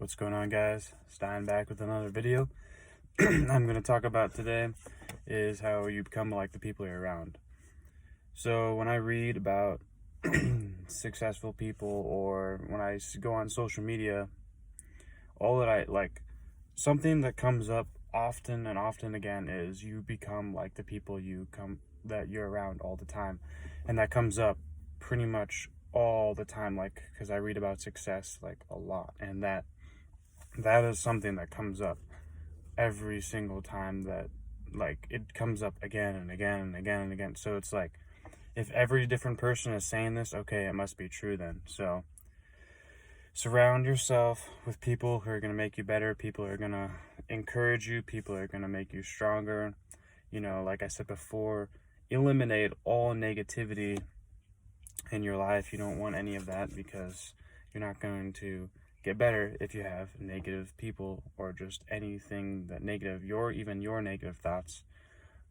What's going on, guys? Stein back with another video. I'm going to talk about today is how you become like the people you're around. So when I read about successful people, or when I go on social media, all that I like, something that comes up often and often again is you become like the people that you're around all the time. And that comes up pretty much all the time, like, because I read about success like a lot, and that is something that comes up every single time, that like it comes up again and again and again and again. So it's like, if every different person is saying this, okay, it must be true then. So surround yourself with people who are going to make you better, people who are going to encourage you, people who are going to make you stronger. Like I said before, eliminate all negativity in your life. You don't want any of that, because you're not going to get better if you have negative people, or just anything that negative, even your negative thoughts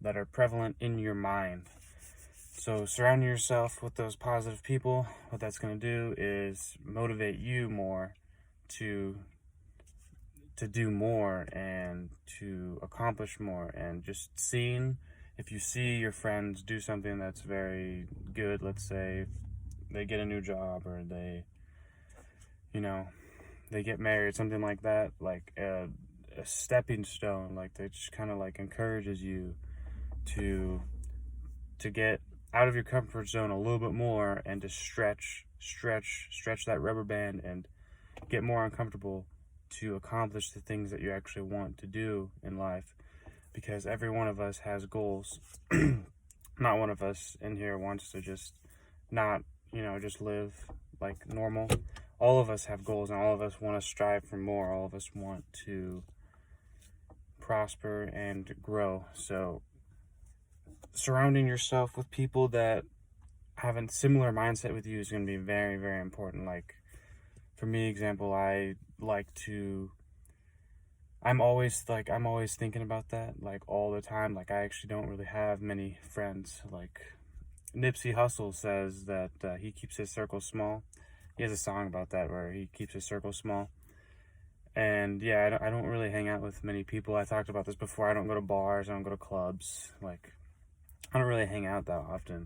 that are prevalent in your mind. So surround yourself with those positive people. What that's going to do is motivate you more to do more and to accomplish more. And just if you see your friends do something that's very good, let's say they get a new job, or they get married, something like that, like a stepping stone, like that just kind of like encourages you to get out of your comfort zone a little bit more, and to stretch that rubber band and get more uncomfortable to accomplish the things that you actually want to do in life. Because every one of us has goals. Not one of us in here wants to just not, just live like normal. All of us have goals, and all of us want to strive for more. All of us want to prosper and grow. So surrounding yourself with people that have a similar mindset with you is going to be very, very important. Like, for me, example, I'm always thinking about that, like, all the time. Like, I actually don't really have many friends. Like, Nipsey Hussle says that he keeps his circle small. He has a song about that, where he keeps his circle small. And yeah, I don't really hang out with many people. I talked about this before. I don't go to bars. I don't go to clubs. Like, I don't really hang out that often.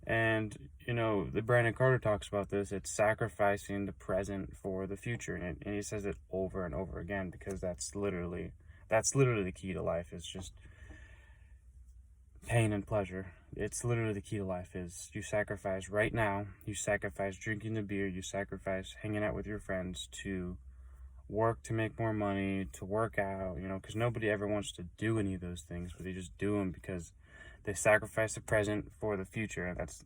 And, the Brandon Carter talks about this. It's sacrificing the present for the future. And he says it over and over again, because that's literally the key to life. It's just pain and pleasure. It's literally the key to life. Is you sacrifice right now. You sacrifice drinking the beer. You sacrifice hanging out with your friends to work to make more money, to work out, because nobody ever wants to do any of those things, but they just do them because they sacrifice the present for the future. And that's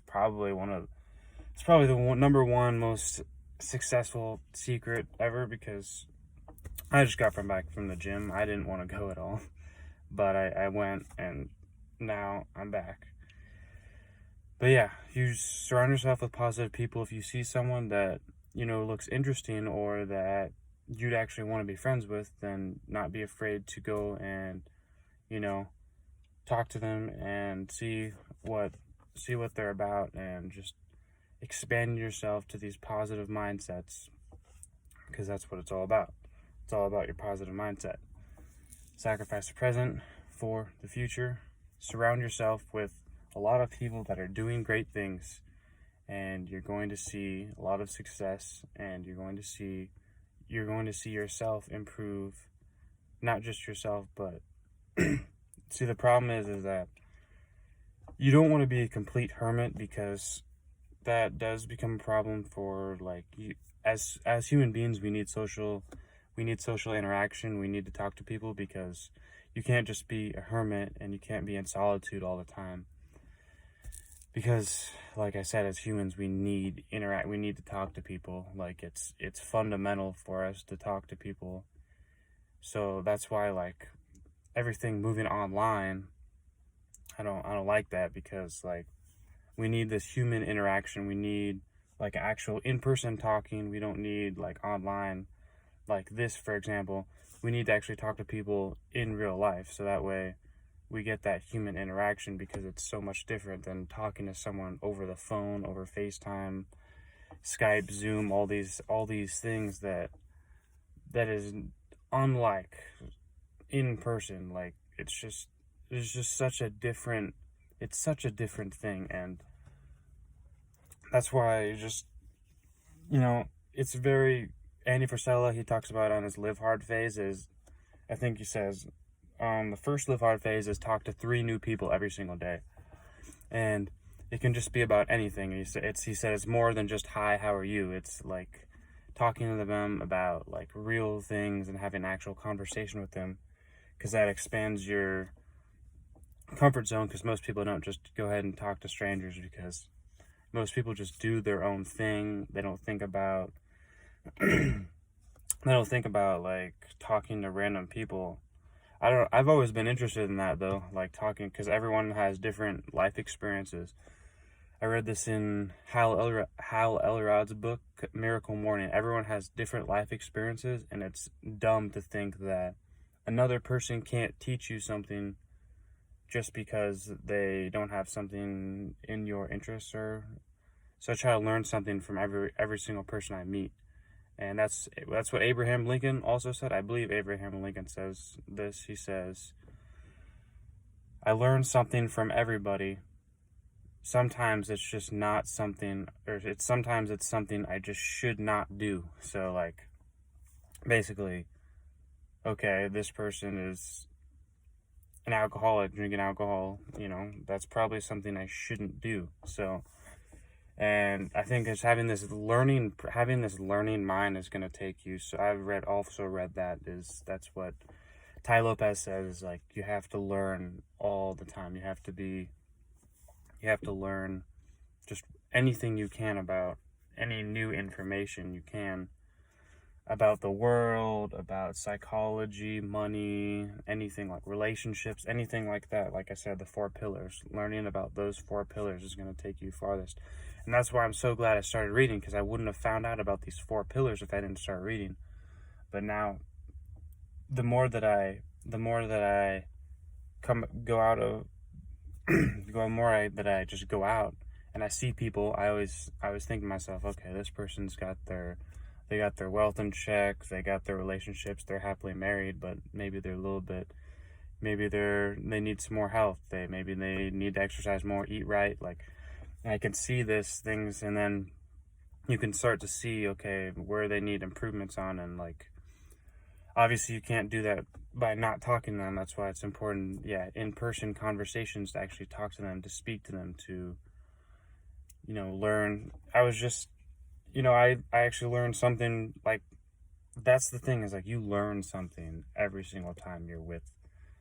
probably the number one most successful secret ever, because I just got back from the gym. I didn't want to go at all, but I went, and now I'm back. But yeah, you surround yourself with positive people. If you see someone that looks interesting, or that you'd actually want to be friends with, then not be afraid to go and talk to them and see what they're about, and just expand yourself to these positive mindsets, because that's what it's all about. It's all about your positive mindset. Sacrifice the present for the future. Surround yourself with a lot of people that are doing great things, and you're going to see a lot of success, and you're going to see yourself improve. Not just yourself, but see, the problem is that you don't want to be a complete hermit, because that does become a problem for, like, you, as human beings. We need social interaction. We need to talk to people, because you can't just be a hermit, and you can't be in solitude all the time. Because, like I said, as humans, we need to talk to people. Like, it's fundamental for us to talk to people. So that's why, like, everything moving online, I don't like that, because, like, we need this human interaction. We need, like, actual in-person talking. We don't need, like, online, like this, for example. We need to actually talk to people in real life, so that way we get that human interaction, because it's so much different than talking to someone over the phone, over FaceTime, Skype, Zoom, all these things that that is unlike in person. Like, it's just such a different, it's such a different thing. And that's why just, it's very, Andy Frisella, he talks about on his live hard phase is, I think he says, the first live hard phase is talk to 3 new people every single day. And it can just be about anything. He said it's more than just hi, how are you? It's like talking to them about like real things and having an actual conversation with them, because that expands your comfort zone. Because most people don't just go ahead and talk to strangers, because most people just do their own thing. They don't think about like talking to random people. I've always been interested in that though, like talking, because everyone has different life experiences. I read this in Hal Elrod's book, Miracle Morning. Everyone has different life experiences, and it's dumb to think that another person can't teach you something just because they don't have something in your interests. Or so I try to learn something from every single person I meet. And that's what Abraham Lincoln also said. I believe Abraham Lincoln says this. He says, I learn something from everybody. Sometimes it's just not something, or sometimes it's something I just should not do. So like, basically, okay, this person is an alcoholic, drinking alcohol, that's probably something I shouldn't do. So, and I think it's having this learning mind is going to take you. So I've also read that's what Tai Lopez says, is like, you have to learn all the time. You have to learn just anything you can about any new information you can about the world, about psychology, money, anything like relationships, anything like that. Like I said, the 4 pillars, learning about those 4 pillars is going to take you farthest. And that's why I'm so glad I started reading, because I wouldn't have found out about these 4 pillars if I didn't start reading. But now, the more that I just go out and I see people, I always think to myself, okay, this person's got their wealth in check, they got their relationships, they're happily married, but maybe they need some more health. Maybe they need to exercise more, eat right. Like, I can see these things, and then you can start to see, okay, where they need improvements on. And like, obviously you can't do that by not talking to them. That's why it's important, in-person conversations, to actually talk to them, to speak to them, to, learn. I actually learned something. Like, that's the thing, is like, you learn something every single time you're with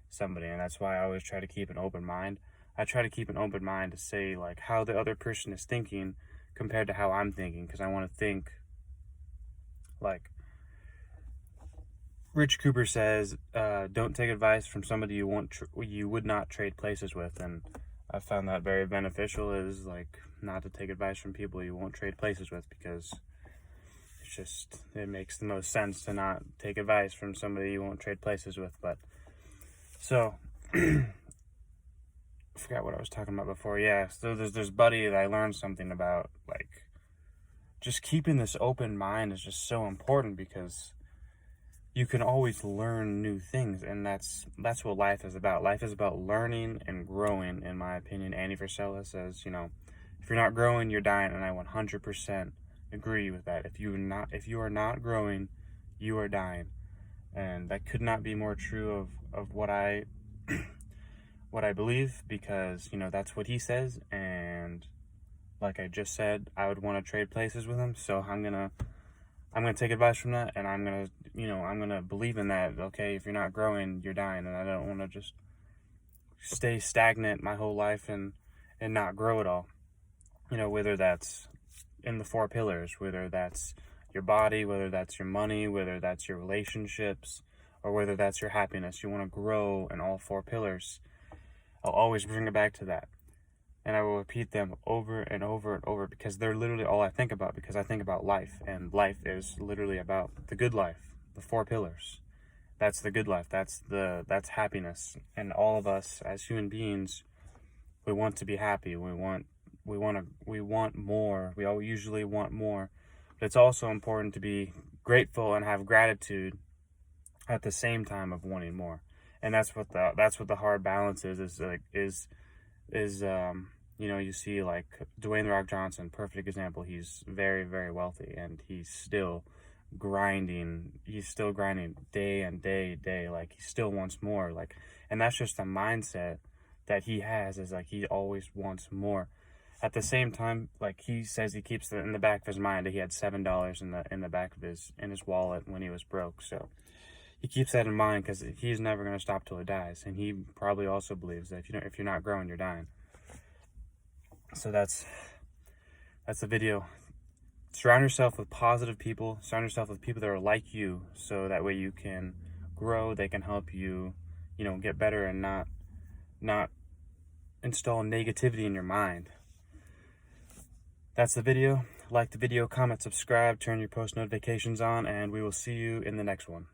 somebody. And that's why I always try to keep an open mind. I try to keep an open mind to say like how the other person is thinking compared to how I'm thinking, because I want to think like Rich Cooper says, don't take advice from somebody you would not trade places with. And I found that very beneficial, is like not to take advice from people you won't trade places with, because it makes the most sense to not take advice from somebody you won't trade places with. But so I forgot what I was talking about before. Yeah, so there's Buddy that I learned something about. Like, just keeping this open mind is just so important, because you can always learn new things, and that's what life is about. Life is about learning and growing, in my opinion. Andy Frisella says, if you're not growing, you're dying, and I 100% agree with that. If you are not growing, you are dying. And that could not be more true of what I believe, because that's what he says. And like I just said, I would want to trade places with him. So I'm gonna take advice from that, and I'm gonna believe in that. Okay, if you're not growing, you're dying. And I don't want to just stay stagnant my whole life and not grow at all. Whether that's in the 4 pillars, whether that's your body, whether that's your money, whether that's your relationships, or whether that's your happiness. You want to grow in all 4 pillars. I'll always bring it back to that. And I will repeat them over and over and over, because they're literally all I think about, because I think about life. And life is literally about the good life, the 4 pillars. That's the good life. That's happiness. And all of us as human beings, we want to be happy. We want more. We all usually want more. But it's also important to be grateful and have gratitude at the same time of wanting more. And that's what the hard balance is you know, you see like Dwayne The Rock Johnson, perfect example. He's very, very wealthy, and he's still grinding day and day, like he still wants more, like, and that's just a mindset that he has, is like he always wants more. At the same time, like he says, he keeps in the back of his mind that he had $7 in the back of his wallet when he was broke. So he keeps that in mind, because he's never going to stop till he dies, and he probably also believes that if you're not growing, you're dying. So that's the video. Surround yourself with positive people. Surround yourself with people that are like you, so that way you can grow. They can help you, you know, get better, and not install negativity in your mind. That's the video. Like the video, comment, subscribe, turn your post notifications on, and we will see you in the next one.